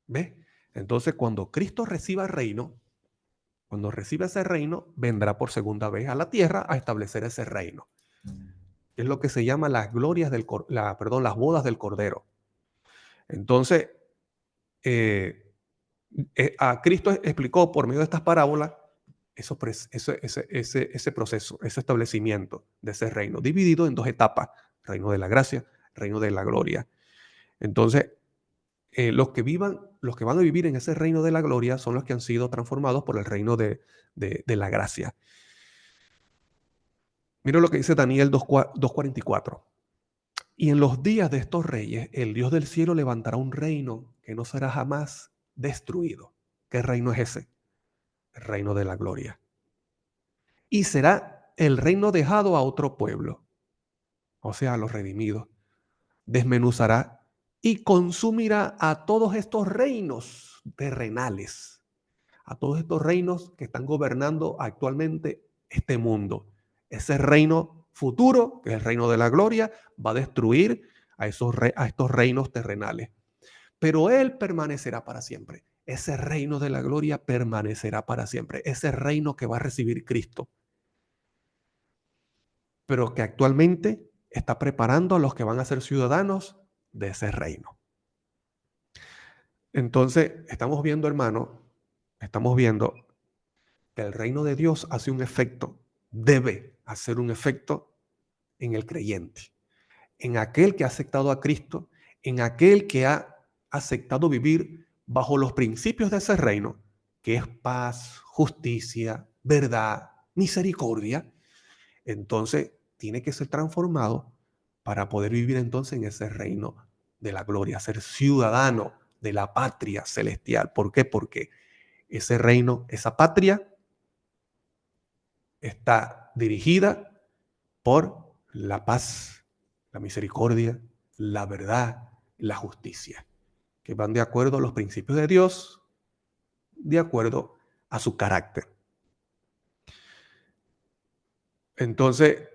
¿Ves? Entonces cuando Cristo reciba reino, cuando reciba ese reino, vendrá por segunda vez a la tierra a establecer ese reino. Es lo que se llama las glorias las bodas del Cordero. Entonces, a Cristo explicó por medio de estas parábolas ese proceso, ese establecimiento de ese reino, dividido en dos etapas: reino de la gracia, reino de la gloria. Entonces, los que van a vivir en ese reino de la gloria son los que han sido transformados por el reino de la gracia. Mira lo que dice Daniel 2:44. Y en los días de estos reyes, el Dios del cielo levantará un reino que no será jamás destruido. ¿Qué reino es ese? El reino de la gloria. Y será el reino dejado a otro pueblo, o sea, a los redimidos. Desmenuzará y consumirá a todos estos reinos terrenales, a todos estos reinos que están gobernando actualmente este mundo. Ese reino futuro, que es el reino de la gloria, va a destruir a estos reinos terrenales. Pero Él permanecerá para siempre. Ese reino de la gloria permanecerá para siempre. Ese reino que va a recibir Cristo, pero que actualmente está preparando a los que van a ser ciudadanos de ese reino. Entonces, estamos viendo, hermano, que el reino de Dios hace un efecto, debe hacer un efecto en el creyente, en aquel que ha aceptado a Cristo, en aquel que ha aceptado vivir bajo los principios de ese reino, que es paz, justicia, verdad, misericordia. Entonces, tiene que ser transformado para poder vivir entonces en ese reino de la gloria, ser ciudadano de la patria celestial. ¿Por qué? Porque ese reino, esa patria, está dirigida por la paz, la misericordia, la verdad, la justicia, que van de acuerdo a los principios de Dios, de acuerdo a su carácter. Entonces,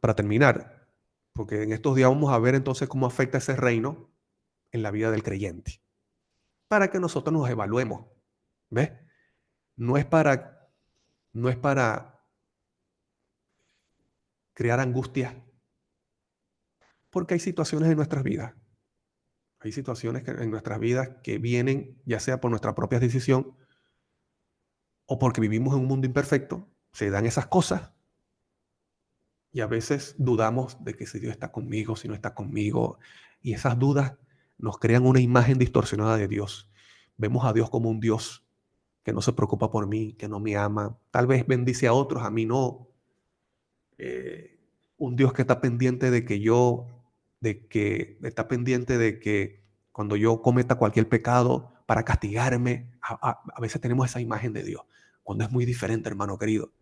para terminar, porque en estos días vamos a ver entonces cómo afecta ese reino en la vida del creyente, para que nosotros nos evaluemos. ¿Ves? No es para crear angustia, porque hay situaciones en nuestras vidas. Hay situaciones en nuestras vidas que vienen ya sea por nuestra propia decisión o porque vivimos en un mundo imperfecto, se dan esas cosas y a veces dudamos de que si Dios está conmigo, si no está conmigo, y esas dudas nos crean una imagen distorsionada de Dios. Vemos a Dios como un Dios que no se preocupa por mí, que no me ama, tal vez bendice a otros, a mí no. Un Dios que está pendiente está pendiente de que cuando yo cometa cualquier pecado para castigarme, a veces tenemos esa imagen de Dios, cuando es muy diferente, hermano querido.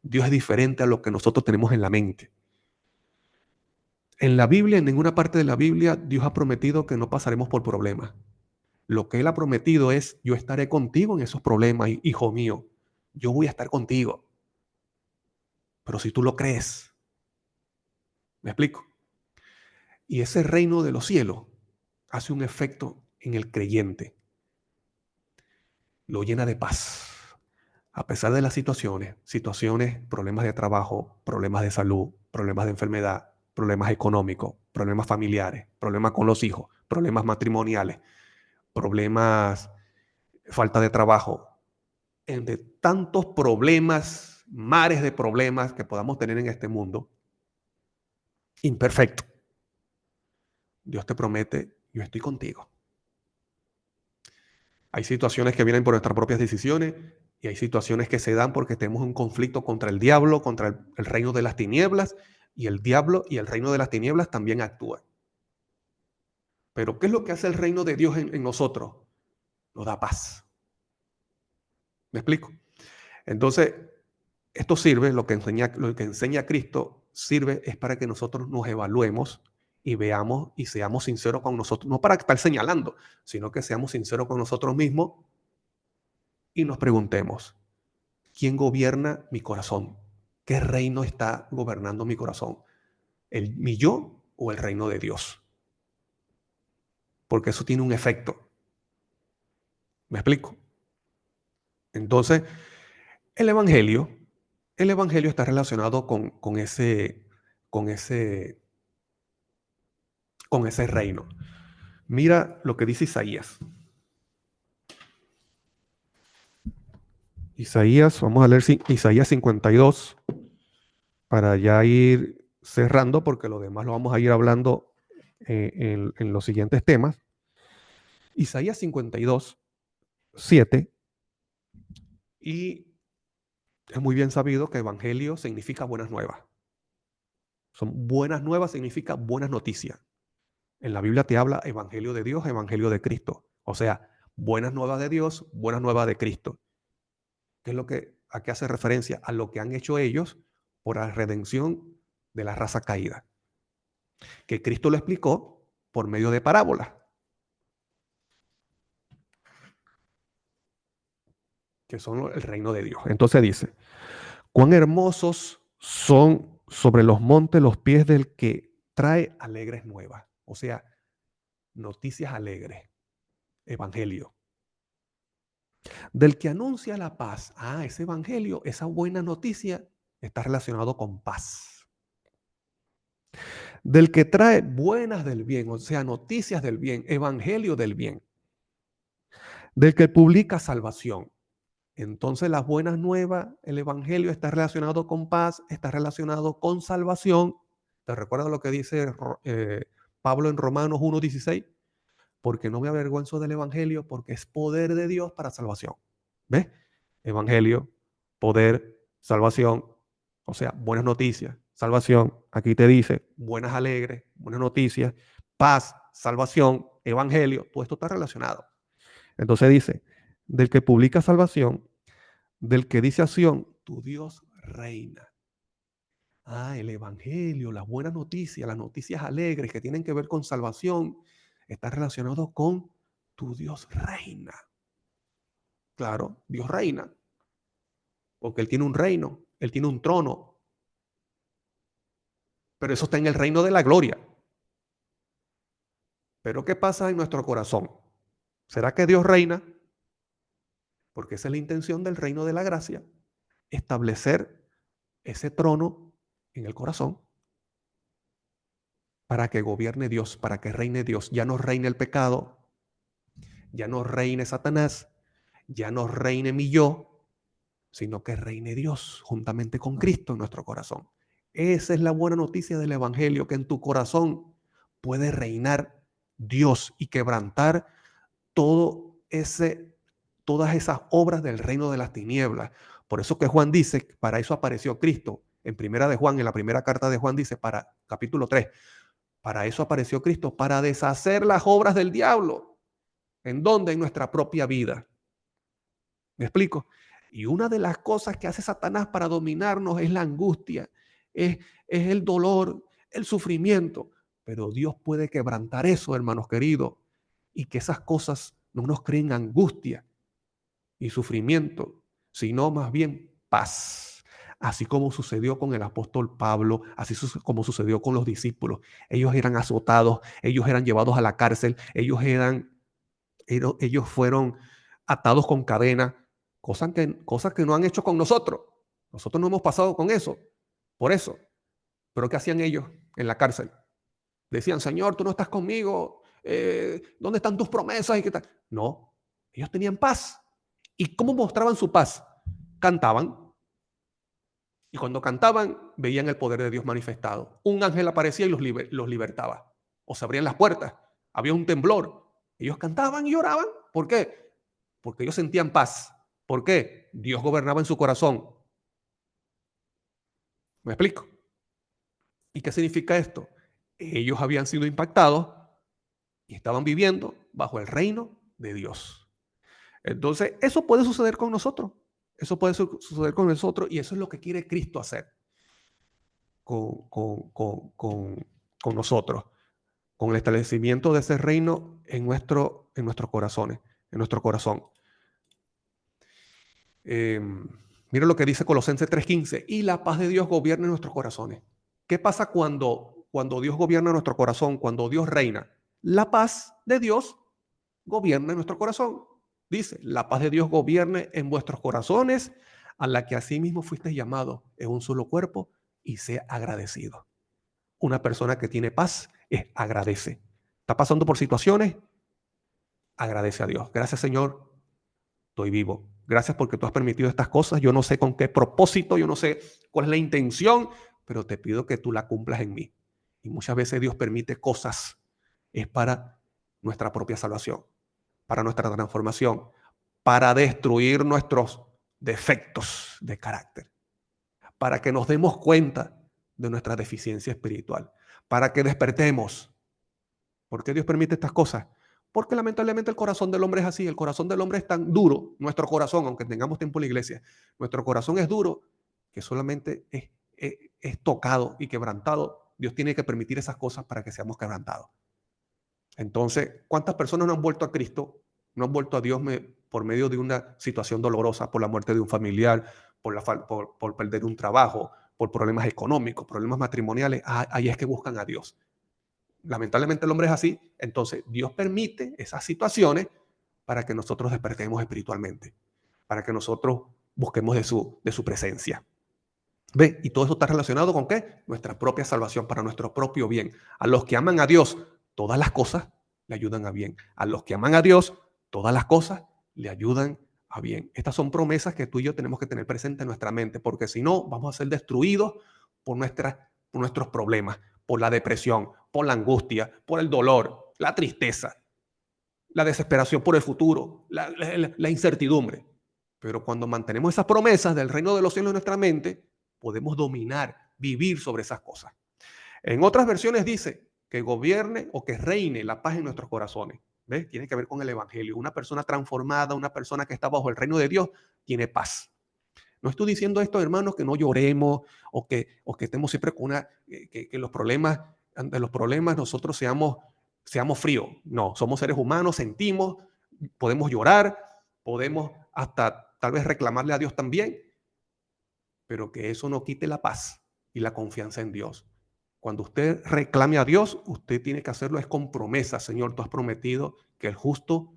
Dios es diferente a lo que nosotros tenemos en la mente. En la Biblia, en ninguna parte de la Biblia, Dios ha prometido que no pasaremos por problemas. Lo que Él ha prometido es: yo estaré contigo en esos problemas, hijo mío. Yo voy a estar contigo. Pero si tú lo crees, ¿me explico? Y ese reino de los cielos hace un efecto en el creyente. Lo llena de paz, A pesar de las situaciones, problemas de trabajo, problemas de salud, problemas de enfermedad, problemas económicos, problemas familiares, problemas con los hijos, problemas matrimoniales, problemas, falta de trabajo, entre tantos problemas, mares de problemas que podamos tener en este mundo, imperfecto, Dios te promete, yo estoy contigo. Hay situaciones que vienen por nuestras propias decisiones y hay situaciones que se dan porque tenemos un conflicto contra el diablo, contra el reino de las tinieblas, y el diablo y el reino de las tinieblas también actúan. Pero ¿qué es lo que hace el reino de Dios en nosotros? Nos da paz. ¿Me explico? Entonces, esto sirve, lo que enseña Cristo, sirve es para que nosotros nos evaluemos y veamos y seamos sinceros con nosotros, no para estar señalando, sino que seamos sinceros con nosotros mismos y nos preguntemos, ¿quién gobierna mi corazón? ¿Qué reino está gobernando mi corazón? ¿Mi yo o el reino de Dios? Porque eso tiene un efecto. ¿Me explico? Entonces, el Evangelio, el Evangelio está relacionado con ese reino. Mira lo que dice Isaías. Isaías, vamos a leer Isaías 52 para ya ir cerrando, porque lo demás lo vamos a ir hablando en los siguientes temas. Isaías 52, 7, y es muy bien sabido que evangelio significa buenas nuevas. Son buenas nuevas, significa buenas noticias. En la Biblia te habla evangelio de Dios, evangelio de Cristo. O sea, buenas nuevas de Dios, buenas nuevas de Cristo. ¿Qué es a qué hace referencia? A lo que han hecho ellos por la redención de la raza caída. Que Cristo lo explicó por medio de parábolas. Que son el reino de Dios. Entonces dice, cuán hermosos son sobre los montes los pies del que trae alegres nuevas. O sea, noticias alegres. Evangelio. Del que anuncia la paz. Ese evangelio, esa buena noticia está relacionado con paz. Del que trae buenas del bien, o sea, noticias del bien, evangelio del bien. Del que publica salvación. Entonces las buenas nuevas, el evangelio está relacionado con paz, está relacionado con salvación. ¿Te recuerdas lo que dice Pablo en Romanos 1:16? Porque no me avergüenzo del evangelio, porque es poder de Dios para salvación. ¿Ves? Evangelio, poder, salvación, o sea, buenas noticias, salvación. Aquí te dice buenas alegres, buenas noticias, paz, salvación, evangelio, todo esto está relacionado. Entonces dice, del que publica salvación, del que dice a Sión, tu Dios reina. El evangelio, las buenas noticias, las noticias alegres que tienen que ver con salvación, está relacionado con tu Dios reina. Claro, Dios reina, porque Él tiene un reino, Él tiene un trono, pero eso está en el reino de la gloria. Pero ¿qué pasa en nuestro corazón? ¿Será que Dios reina? Porque esa es la intención del reino de la gracia, establecer ese trono en el corazón para que gobierne Dios, para que reine Dios. Ya no reine el pecado, ya no reine Satanás, ya no reine mi yo, sino que reine Dios juntamente con Cristo en nuestro corazón. Esa es la buena noticia del Evangelio, que en tu corazón puede reinar Dios y quebrantar todas esas obras del reino de las tinieblas. Por eso que Juan dice, para eso apareció Cristo. En primera de Juan, en la primera carta de Juan dice, capítulo 3, para eso apareció Cristo, para deshacer las obras del diablo. ¿En dónde? En nuestra propia vida. ¿Me explico? Y una de las cosas que hace Satanás para dominarnos es la angustia, es el dolor, el sufrimiento. Pero Dios puede quebrantar eso, hermanos queridos, y que esas cosas no nos creen angustia y sufrimiento, sino más bien paz. Así como sucedió con el apóstol Pablo, así como sucedió con los discípulos. Ellos eran azotados, ellos eran llevados a la cárcel, ellos fueron atados con cadena, cosas que no han hecho con nosotros. Nosotros no hemos pasado con eso, por eso. Pero ¿qué hacían ellos en la cárcel? Decían, Señor, tú no estás conmigo, ¿dónde están tus promesas? ¿Y qué tal? No, ellos tenían paz. ¿Y cómo mostraban su paz? Cantaban. Y cuando cantaban, veían el poder de Dios manifestado. Un ángel aparecía y los libertaba. O se abrían las puertas. Había un temblor. Ellos cantaban y oraban. ¿Por qué? Porque ellos sentían paz. ¿Por qué? Dios gobernaba en su corazón. ¿Me explico? ¿Y qué significa esto? Ellos habían sido impactados y estaban viviendo bajo el reino de Dios. Entonces, eso puede suceder con nosotros. Eso puede suceder con nosotros y eso es lo que quiere Cristo hacer con nosotros, con el establecimiento de ese reino en nuestros corazones, en nuestro corazón. Mira lo que dice Colosenses 3:15, y la paz de Dios gobierna en nuestros corazones. ¿Qué pasa cuando Dios gobierna nuestro corazón, cuando Dios reina? La paz de Dios gobierna en nuestro corazón. Dice, la paz de Dios gobierne en vuestros corazones, a la que asimismo fuisteis llamados en un solo cuerpo, y sea agradecido. Una persona que tiene paz agradece. ¿Está pasando por situaciones? Agradece a Dios. Gracias, Señor, estoy vivo. Gracias porque tú has permitido estas cosas. Yo no sé con qué propósito, yo no sé cuál es la intención, pero te pido que tú la cumplas en mí. Y muchas veces Dios permite cosas. Es para nuestra propia salvación, para nuestra transformación, para destruir nuestros defectos de carácter, para que nos demos cuenta de nuestra deficiencia espiritual, para que despertemos. ¿Por qué Dios permite estas cosas? Porque lamentablemente el corazón del hombre es así, el corazón del hombre es tan duro, nuestro corazón, aunque tengamos tiempo en la iglesia, nuestro corazón es duro que solamente es tocado y quebrantado. Dios tiene que permitir esas cosas para que seamos quebrantados. Entonces, ¿cuántas personas no han vuelto a Cristo? No han vuelto a Dios por medio de una situación dolorosa, por la muerte de un familiar, por perder un trabajo, por problemas económicos, problemas matrimoniales. Ahí es que buscan a Dios. Lamentablemente el hombre es así. Entonces, Dios permite esas situaciones para que nosotros despertemos espiritualmente, para que nosotros busquemos de su presencia. ¿Ve? Y todo eso está relacionado con ¿qué? Nuestra propia salvación, para nuestro propio bien. A los que aman a Dios, todas las cosas le ayudan a bien. A los que aman a Dios, todas las cosas le ayudan a bien. Estas son promesas que tú y yo tenemos que tener presentes en nuestra mente, porque si no, vamos a ser destruidos por nuestros problemas, por la depresión, por la angustia, por el dolor, la tristeza, la desesperación por el futuro, la incertidumbre. Pero cuando mantenemos esas promesas del reino de los cielos en nuestra mente, podemos dominar, vivir sobre esas cosas. En otras versiones dice que gobierne o que reine la paz en nuestros corazones. ¿Ves? Tiene que ver con el evangelio. Una persona transformada, una persona que está bajo el reino de Dios, tiene paz. No estoy diciendo esto, hermanos, que no lloremos o que estemos siempre con que ante los problemas nosotros seamos fríos. No, somos seres humanos, sentimos, podemos llorar, podemos hasta tal vez reclamarle a Dios también, pero que eso no quite la paz y la confianza en Dios. Cuando usted reclame a Dios, usted tiene que hacerlo es con promesa. Señor, tú has prometido que el justo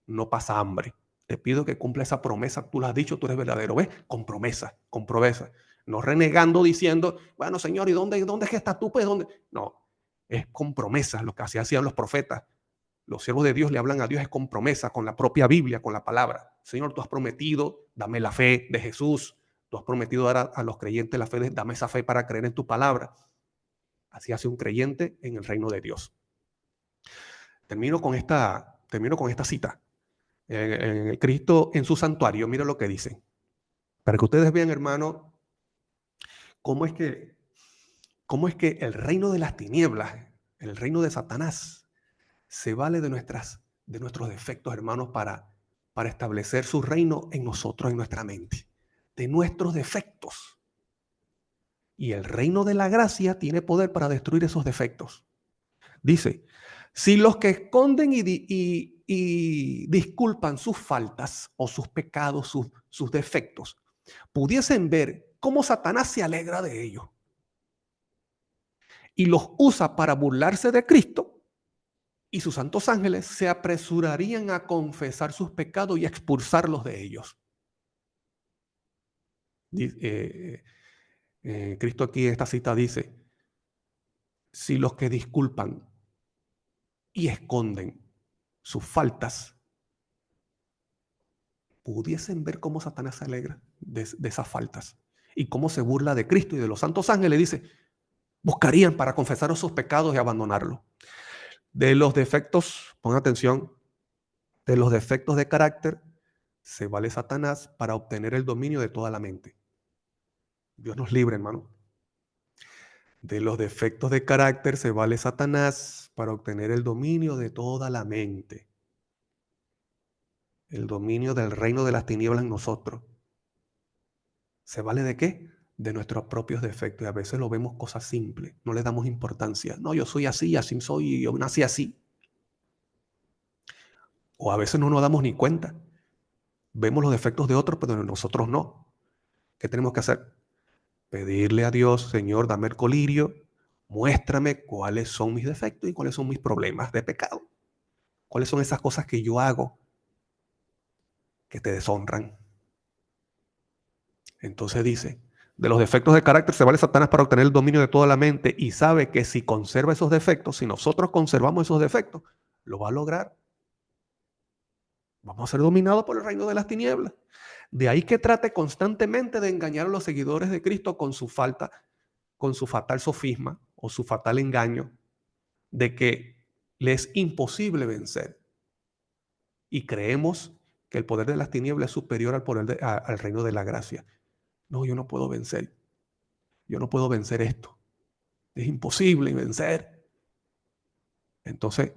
no pasa hambre. Te pido que cumpla esa promesa. Tú lo has dicho, tú eres verdadero. ¿Ves? Con promesa, con promesa. No renegando diciendo, bueno, Señor, ¿y dónde es que estás tú? Pues, ¿dónde? No, es con promesa lo que así hacían los profetas. Los siervos de Dios le hablan a Dios es con promesa, con la propia Biblia, con la palabra. Señor, tú has prometido, dame la fe de Jesús. Tú has prometido dar a los creyentes la fe, dame esa fe para creer en tu palabra. Así hace un creyente en el reino de Dios. Termino con esta cita. En Cristo en su santuario, mira lo que dice. Para que ustedes vean, hermano, cómo es que el reino de las tinieblas, el reino de Satanás, se vale de nuestros defectos, hermanos, para establecer su reino en nosotros, en nuestra mente. De nuestros defectos. Y el reino de la gracia tiene poder para destruir esos defectos. Dice, si los que esconden y disculpan sus faltas o sus pecados, sus defectos, pudiesen ver cómo Satanás se alegra de ellos y los usa para burlarse de Cristo, y sus santos ángeles se apresurarían a confesar sus pecados y a expulsarlos de ellos. Cristo aquí en esta cita dice, si los que disculpan y esconden sus faltas pudiesen ver cómo Satanás se alegra de esas faltas y cómo se burla de Cristo y de los santos ángeles, dice, buscarían para confesar sus pecados y abandonarlo. De los defectos, pon atención, de los defectos de carácter se vale Satanás para obtener el dominio de toda la mente. Dios nos libre, hermano. De los defectos de carácter se vale Satanás para obtener el dominio de toda la mente. El dominio del reino de las tinieblas en nosotros. ¿Se vale de qué? De nuestros propios defectos. Y a veces lo vemos cosas simples. No le damos importancia. No, yo soy así, así soy, yo nací así. O a veces no nos damos ni cuenta. Vemos los defectos de otros, pero de nosotros no. ¿Qué tenemos que hacer? Pedirle a Dios, Señor, dame el colirio, muéstrame cuáles son mis defectos y cuáles son mis problemas de pecado. ¿Cuáles son esas cosas que yo hago que te deshonran? Entonces dice, de los defectos de carácter se vale Satanás para obtener el dominio de toda la mente y sabe que si conserva esos defectos, si nosotros conservamos esos defectos, lo va a lograr. Vamos a ser dominados por el reino de las tinieblas. De ahí que trate constantemente de engañar a los seguidores de Cristo con su fatal sofisma o su fatal engaño de que le es imposible vencer. Y creemos que el poder de las tinieblas es superior al poder al reino de la gracia. No, yo no puedo vencer. Yo no puedo vencer esto. Es imposible vencer. Entonces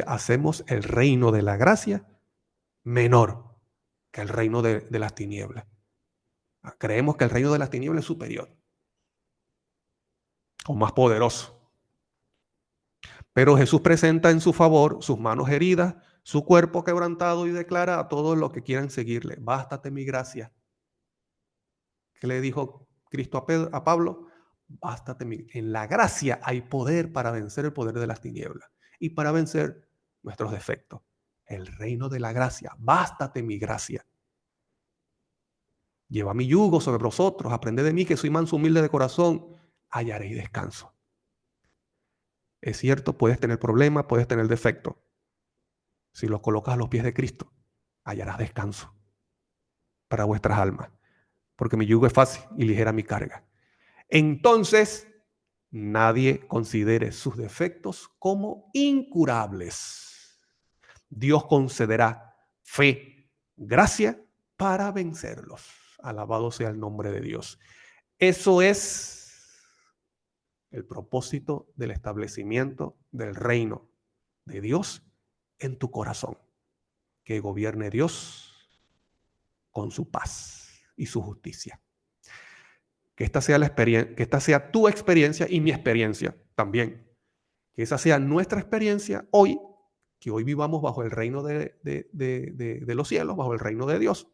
hacemos el reino de la gracia menor que el reino de las tinieblas. Creemos que el reino de las tinieblas es superior o más poderoso. Pero Jesús presenta en su favor sus manos heridas, su cuerpo quebrantado y declara a todos los que quieran seguirle, bástate mi gracia. ¿Qué le dijo Cristo a Pablo? Bástate mi... En la gracia hay poder para vencer el poder de las tinieblas y para vencer nuestros defectos. El reino de la gracia, bástate mi gracia. Lleva mi yugo sobre vosotros, aprended de mí que soy manso, humilde de corazón, hallaréis descanso. Es cierto, puedes tener problemas, puedes tener defectos. Si los colocas a los pies de Cristo, hallarás descanso para vuestras almas, porque mi yugo es fácil y ligera mi carga. Entonces, nadie considere sus defectos como incurables. Dios concederá fe, gracia para vencerlos. Alabado sea el nombre de Dios. Eso es el propósito del establecimiento del reino de Dios en tu corazón. Que gobierne Dios con su paz y su justicia. Que esta sea tu experiencia y mi experiencia también. Que esa sea nuestra experiencia hoy, que hoy vivamos bajo el reino de los cielos, bajo el reino de Dios,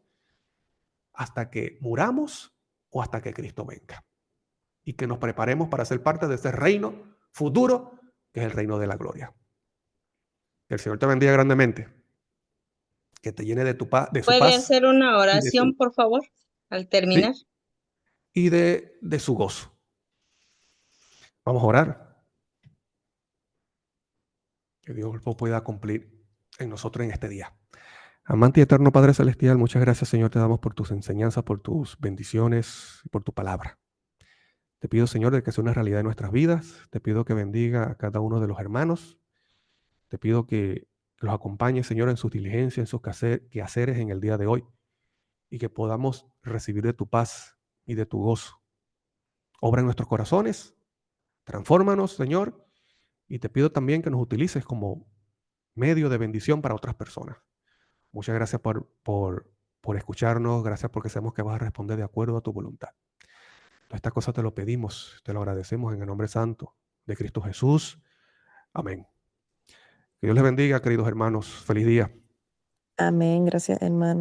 hasta que muramos o hasta que Cristo venga. Y que nos preparemos para ser parte de ese reino futuro, que es el reino de la gloria. Que el Señor te bendiga grandemente. Que te llene de su ¿Puede paz hacer una y de oración, por favor, al terminar? ¿sí? Y de su gozo. Vamos a orar. Que Dios lo pueda cumplir en nosotros en este día. Amante y eterno Padre Celestial, muchas gracias, Señor, te damos por tus enseñanzas, por tus bendiciones y por tu palabra. Te pido, Señor, de que sea una realidad en nuestras vidas. Te pido que bendiga a cada uno de los hermanos. Te pido que los acompañe, Señor, en sus diligencias, en sus quehaceres en el día de hoy y que podamos recibir de tu paz y de tu gozo. Obra en nuestros corazones, transfórmanos, Señor, y te pido también que nos utilices como medio de bendición para otras personas. Muchas gracias por escucharnos, gracias porque sabemos que vas a responder de acuerdo a tu voluntad. Todas estas cosas te lo pedimos, te lo agradecemos en el nombre santo de Cristo Jesús. Amén. Que Dios les bendiga, queridos hermanos. Feliz día. Amén, gracias, hermano.